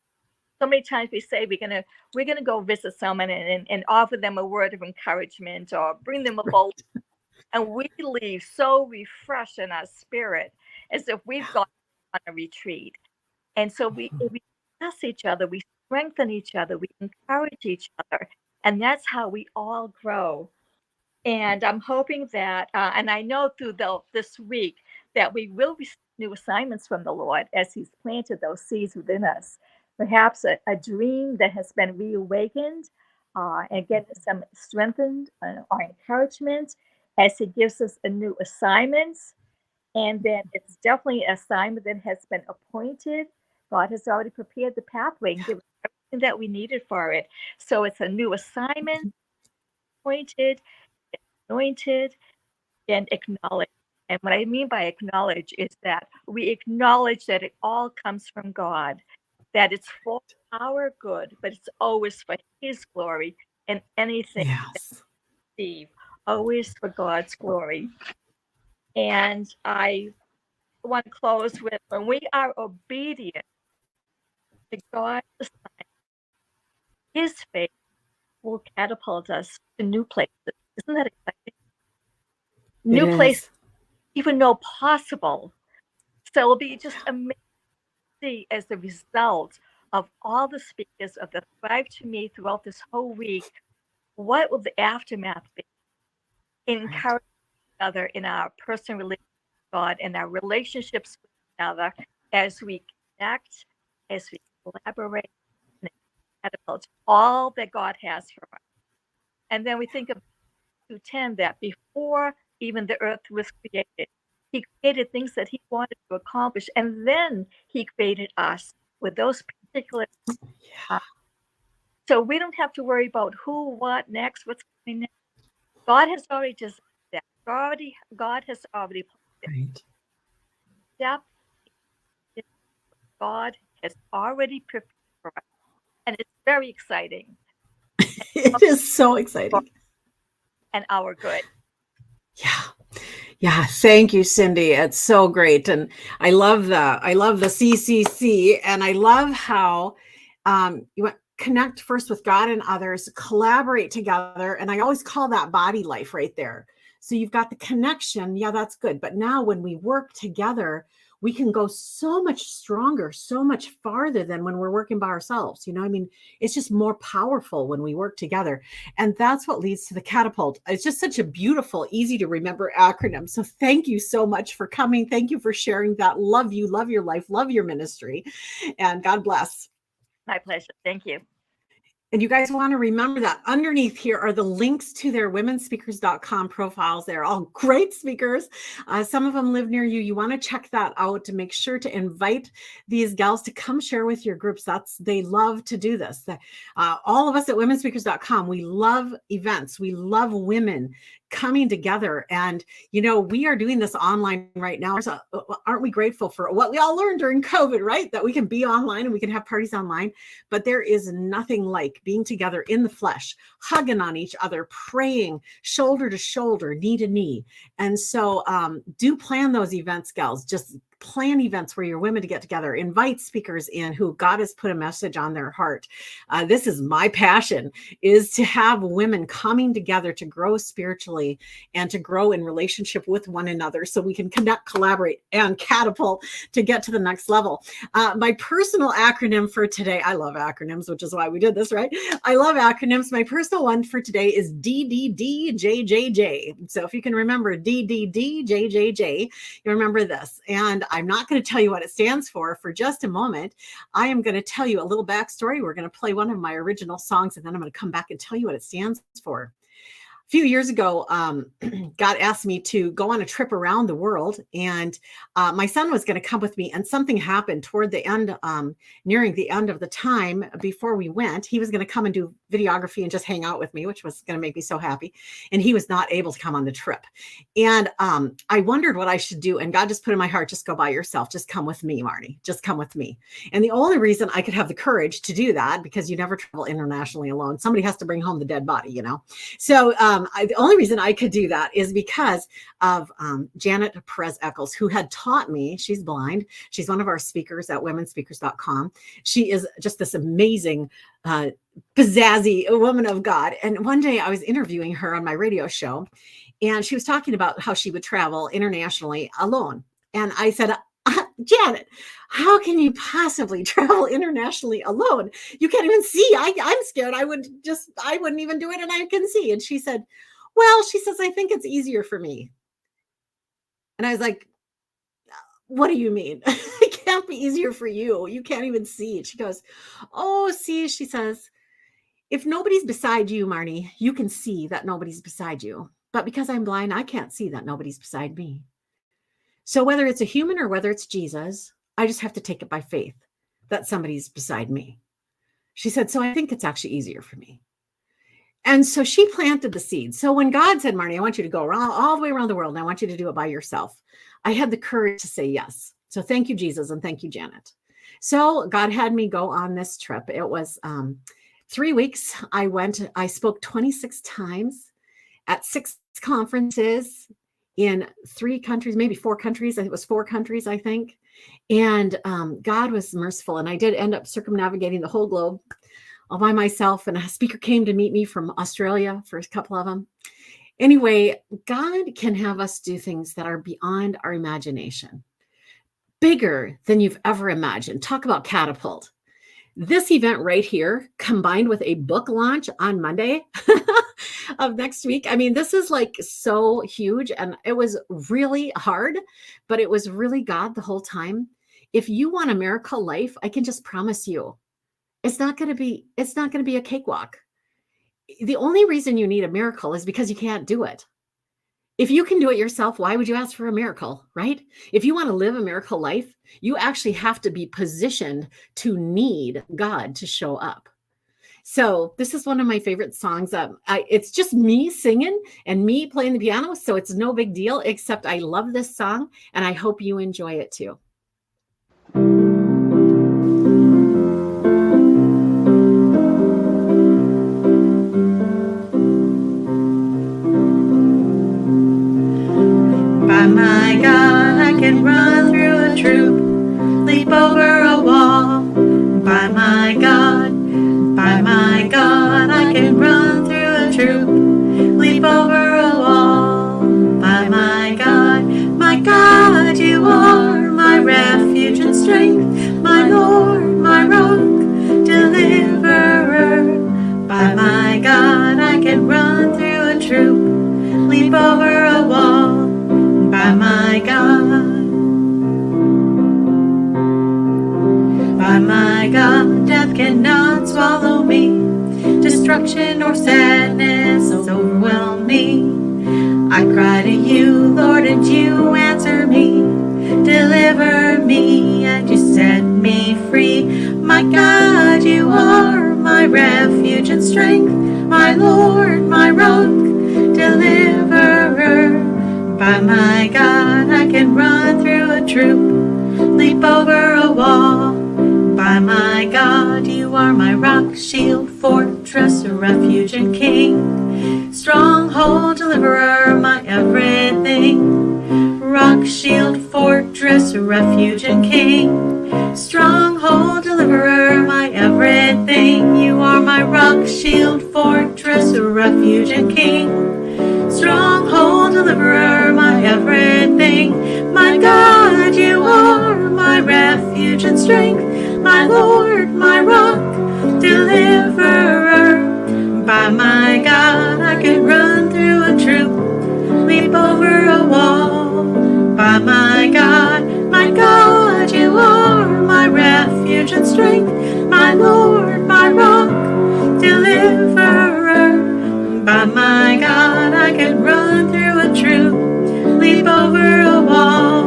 so many times we say we're gonna go visit someone and offer them a word of encouragement or bring them a bowl. And we leave so refreshed in our spirit as if we've gone on a retreat. And so we bless each other, we strengthen each other, we encourage each other. And that's how we all grow. And I'm hoping that, and I know through this week that we will receive new assignments from the Lord as he's planted those seeds within us. Perhaps a dream that has been reawakened and getting some strengthened or encouragement as he gives us a new assignments. And then it's definitely an assignment that has been appointed. God has already prepared the pathway and given us everything that we needed for it. So it's a new assignment, appointed, anointed, and acknowledged. And what I mean by acknowledge is that we acknowledge that it all comes from God, that it's for our good, but it's always for his glory, and anything that we receive, always for God's glory. And I want to close with when we are obedient to God's assignment, his faith will catapult us to new places. Isn't that exciting? New places even know possible. So it'll be just amazing to see as the result of all the speakers of the Thrive to Me throughout this whole week, what will the aftermath be? Encourage each other in our personal relationship with God and our relationships with each other as we connect, as we collaborate, and catapult all that God has for us. And then we think of 2:10 that before even the earth was created, he created things that he wanted to accomplish, and then he created us with those particular. So we don't have to worry about who, what, next, what's coming next. God has already designed that. God has already planned it. Step. God has already prepared for us, and it's very exciting. It is so exciting. And our good. Yeah. Thank you, Cindy. It's so great. And I love the CCC, and I love how you want connect first with God and others, collaborate together. And I always call that body life right there. So you've got the connection. Yeah, that's good. But now when we work together, we can go so much stronger, so much farther than when we're working by ourselves. I mean, it's just more powerful when we work together. And that's what leads to the catapult. It's just such a beautiful, easy to remember acronym. So thank you so much for coming. Thank you for sharing that. Love you, love your life, love your ministry, and God bless. My pleasure. Thank you. And you guys want to remember that underneath here are the links to their womenspeakers.com profiles. They're all great speakers. Some of them live near you. You want to check that out to make sure to invite these gals to come share with your groups. They love to do this. All of us at womenspeakers.com, we love events. We love women coming together. And, we are doing this online right now. So aren't we grateful for what we all learned during COVID, right? That we can be online and we can have parties online, but there is nothing like being together in the flesh, hugging on each other, praying shoulder to shoulder, knee to knee. And so do plan those events, gals. Just plan events for your women to get together, invite speakers in who God has put a message on their heart. This is my passion, is to have women coming together to grow spiritually and to grow in relationship with one another so we can connect, collaborate, and catapult to get to the next level. My personal acronym for today, I love acronyms, which is why we did this, right? I love acronyms. My personal one for today is DDDJJJ. So if you can remember DDDJJJ, you remember this. And I'm not going to tell you what it stands for just a moment. I am going to tell you a little backstory. We're going to play one of my original songs, and then I'm going to come back and tell you what it stands for. A few years ago, God asked me to go on a trip around the world, and my son was going to come with me, and something happened toward the end, nearing the end of the time before we went. He was going to come and do videography and just hang out with me, which was going to make me so happy. And he was not able to come on the trip. And I wondered what I should do. And God just put in my heart, just go by yourself. Just come with me, Marnie. Just come with me. And the only reason I could have the courage to do that, because you never travel internationally alone. Somebody has to bring home the dead body, So the only reason I could do that is because of Janet Perez-Eccles, who had taught me. She's blind. She's one of our speakers at womenspeakers.com. She is just this amazing, pizzazzy woman of God. And one day I was interviewing her on my radio show, and she was talking about how she would travel internationally alone. And I said, Janet, how can you possibly travel internationally alone? You can't even see. I'm scared. I wouldn't even do it, and I can see. And she said, well, she says, I think it's easier for me. And I was like, what do you mean? It can't be easier for you. You can't even see. She goes, oh, see, she says, if nobody's beside you, Marnie, you can see that nobody's beside you. But because I'm blind, I can't see that nobody's beside me. So whether it's a human or whether it's Jesus, I just have to take it by faith that somebody's beside me. She said, so I think it's actually easier for me. And so she planted the seed. So when God said, Marnie, I want you to go around all the way around the world, and I want you to do it by yourself, I had the courage to say yes. So thank you, Jesus, and thank you, Janet. So God had me go on this trip. It was 3 weeks. I spoke 26 times at 6 conferences in 3 countries, maybe 4 countries. It was 4 countries, I think. And God was merciful. And I did end up circumnavigating the whole globe all by myself, and a speaker came to meet me from Australia for a couple of them. Anyway, God can have us do things that are beyond our imagination, bigger than you've ever imagined. Talk about catapult. This event right here, combined with a book launch on Monday of next week. I mean, this is like so huge, and it was really hard, but it was really God the whole time. If you want a miracle life, I can just promise you, it's not going to be a cakewalk. The only reason you need a miracle is because you can't do it. If you can do it yourself, why would you ask for a miracle, right? If you want to live a miracle life, you actually have to be positioned to need God to show up. So this is one of my favorite songs. It's just me singing and me playing the piano, so it's no big deal, except I love this song, and I hope you enjoy it too. By my God, I can run through a troop, leap over a wall. By my God, I can run through a troop, leap over a wall. By my God, you are my refuge and strength, my Lord, my rock, deliverer. By my God, I can run through a troop, leap over a wall. By my God, death cannot swallow me, destruction or sadness overwhelm me. I cry to you, Lord, and you answer me, deliver me, and you set me free. My God, you are my refuge and strength, my Lord, my rock, deliverer. By my God, I can run through a troop, leap over a wall. By my God, you are my rock, shield, fortress, refuge and king, stronghold, deliverer, my everything. Rock, shield, fortress, refuge and king, stronghold, deliverer, my everything. You are my rock, shield, fortress, refuge and king, stronghold, deliverer, my everything. My God, you are my refuge and strength, my Lord, my rock, deliverer. By my God, I can run through a troop, leap over a wall. By my God, you are my refuge and strength, my Lord, my rock, deliverer. By my God, I can run through a troop, leap over a wall.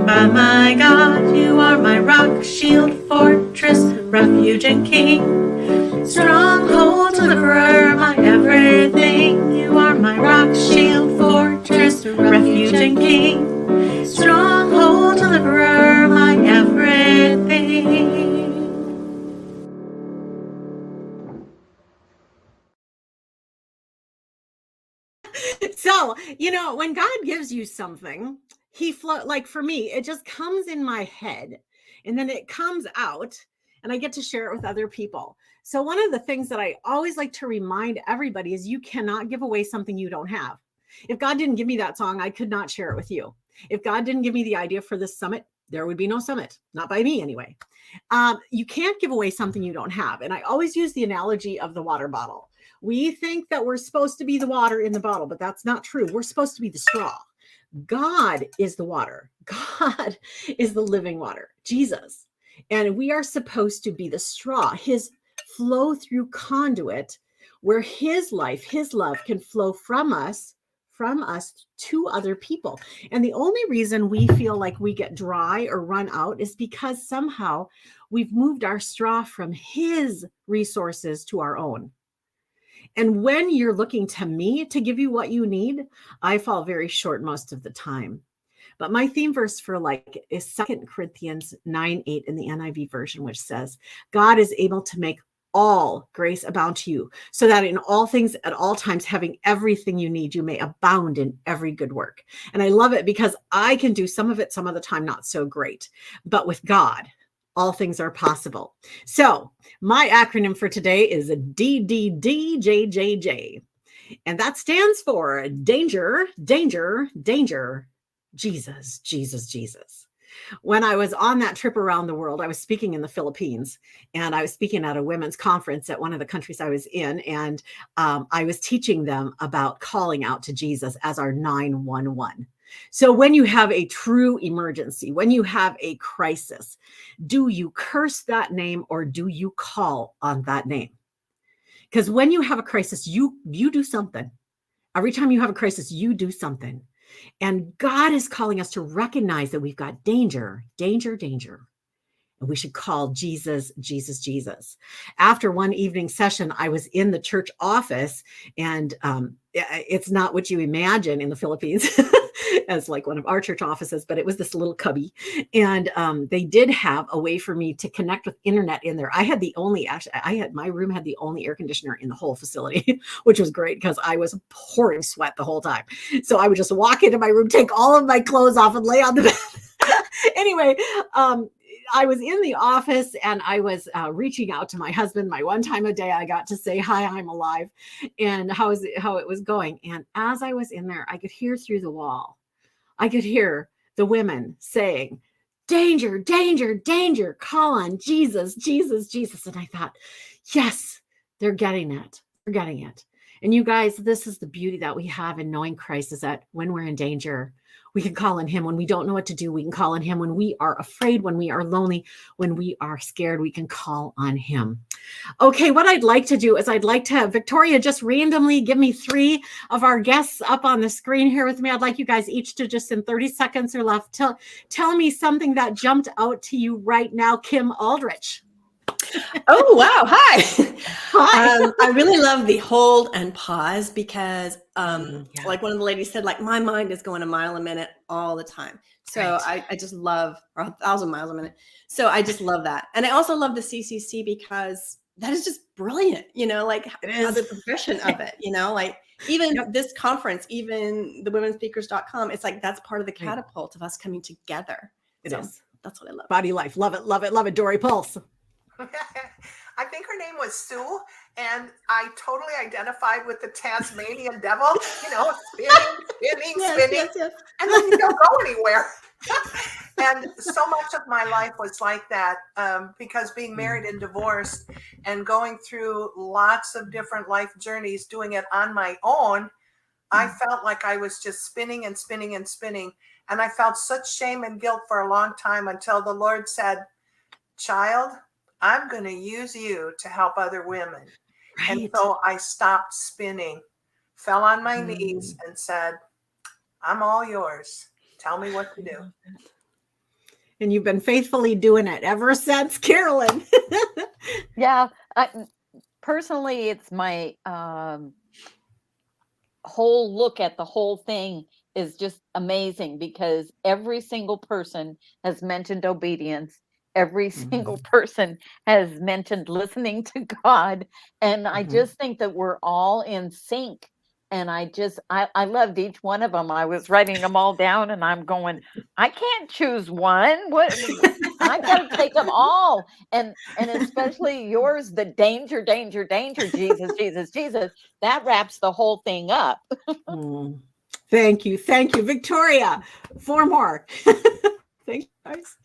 By my God, you are my rock, shield, fortress, refuge and king, stronghold, deliverer, my everything. You are my rock, shield, fortress, refuge and king, stronghold, deliverer, my everything. So, when God gives you something, like for me, it just comes in my head and then it comes out and I get to share it with other people. So one of the things that I always like to remind everybody is you cannot give away something you don't have. If God didn't give me that song, I could not share it with you. If God didn't give me the idea for this summit, there would be no summit, not by me anyway. You can't give away something you don't have. And I always use the analogy of the water bottle. We think that we're supposed to be the water in the bottle, but that's not true. We're supposed to be the straw. God is the water. God is the living water, Jesus. And we are supposed to be the straw, his flow through conduit, where his life, his love can flow from us to other people. And the only reason we feel like we get dry or run out is because somehow we've moved our straw from his resources to our own. And when you're looking to me to give you what you need, I fall very short most of the time. But my theme verse for is 2 Corinthians 9:8 in the NIV version, which says, God is able to make all grace abound to you, so that in all things at all times, having everything you need, you may abound in every good work. And I love it because I can do some of it, some of the time not so great. But with God, all things are possible. So my acronym for today is DDDJJJ. And that stands for danger, danger, danger, Jesus, Jesus, Jesus. When I was on that trip around the world, I was speaking in the Philippines, and I was speaking at a women's conference at one of the countries I was in. And I was teaching them about calling out to Jesus as our 911. So when you have a true emergency, when you have a crisis, do you curse that name or do you call on that name? Because when you have a crisis, you do something. Every time you have a crisis, you do something. And God is calling us to recognize that we've got danger, danger, danger. And we should call Jesus, Jesus, Jesus. After one evening session, I was in the church office, and it's not what you imagine in the Philippines as like one of our church offices, but it was this little cubby. And they did have a way for me to connect with internet in there. My room had the only air conditioner in the whole facility, which was great because I was pouring sweat the whole time. So I would just walk into my room, take all of my clothes off and lay on the bed. Anyway, I was in the office and I was reaching out to my husband. My one time a day, I got to say, hi, I'm alive, and how it was going. And as I was in there, I could hear through the wall. I could hear the women saying, danger, danger, danger, call on Jesus, Jesus, Jesus. And I thought, yes, they're getting it. They're getting it. And you guys, this is the beauty that we have in knowing Christ, is that when we're in danger, we can call on him. When we don't know what to do, we can call on him. When we are afraid, when we are lonely, when we are scared, we can call on him. Okay, what I'd like to do is I'd like to have Victoria just randomly give me 3 of our guests up on the screen here with me. I'd like you guys each to just in 30 seconds or left, tell me something that jumped out to you right now. Kim Aldrich. Oh, wow. Hi. Hi. I really love the hold and pause because like one of the ladies said, like my mind is going a mile a minute all the time. So right. I just love, or 1,000 miles a minute. So I just love that. And I also love the CCC because that is just brilliant, like the progression of it, like even this conference, even the womenspeakers.com, it's like, that's part of the catapult of us coming together. It is. That's what I love. Body life. Love it. Love it. Love it. Dory Pulse. I think her name was Sue, and I totally identified with the Tasmanian devil, spinning, yes. and then you don't go anywhere. And so much of my life was like that because being married and divorced and going through lots of different life journeys, doing it on my own, I felt like I was just spinning and spinning and spinning. And I felt such shame and guilt for a long time until the Lord said, child, I'm going to use you to help other women. Right. And so I stopped spinning, fell on my knees and said, I'm all yours. Tell me what to do. And you've been faithfully doing it ever since, Carolyn. Yeah. Personally, it's my whole look at the whole thing is just amazing because every single person has mentioned obedience. Every single person has mentioned listening to God. And I just think that we're all in sync. And I loved each one of them. I was writing them all down and I'm going, I can't choose one. I got to take them all. And especially yours, the danger, danger, danger, Jesus, Jesus, Jesus, that wraps the whole thing up. Thank you. Thank you, Victoria. 4 more. Thanks, guys.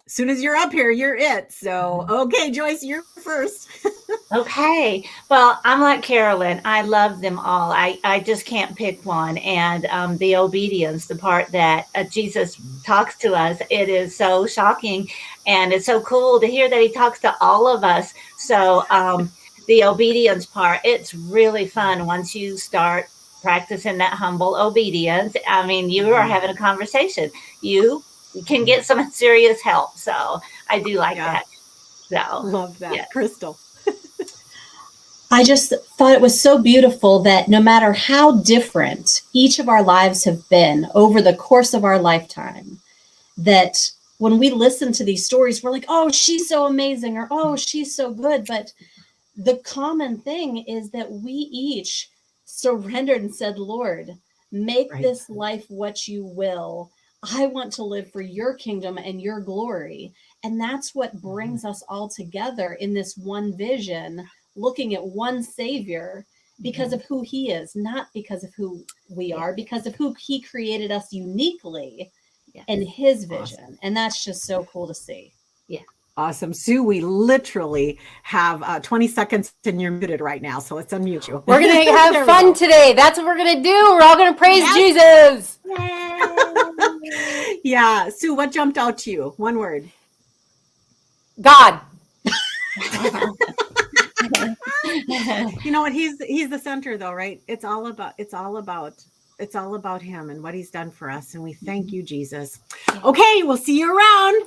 As soon as you're up here, you're it. So, okay, Joyce, you're first. Okay. Well, I'm like Carolyn. I love them all. I just can't pick one. And the obedience, the part that Jesus talks to us, it is so shocking. And it's so cool to hear that he talks to all of us. So the obedience part, it's really fun once you start practicing that humble obedience. I mean, you are having a conversation. You can get some serious help. So I do like that. So love that. Yes. Crystal. I just thought it was so beautiful that no matter how different each of our lives have been over the course of our lifetime, that when we listen to these stories, we're like, oh, she's so amazing, or oh, she's so good. But the common thing is that we each surrendered and said, Lord, make this life what you will. I want to live for your kingdom and your glory. And that's what brings us all together in this one vision, looking at one Savior because of who he is, not because of who we are, because of who he created us uniquely and his vision. And that's just so cool to see. Awesome. Sue, we literally have 20 seconds and you're muted right now. So let's unmute you. We're going to There have we fun go. today. That's what we're going to do. We're all going to praise Jesus. Yeah. Sue, what jumped out to you? One word. God. You know what? He's the center though, right? It's all about him and what he's done for us. And we thank you, Jesus. Okay. We'll see you around.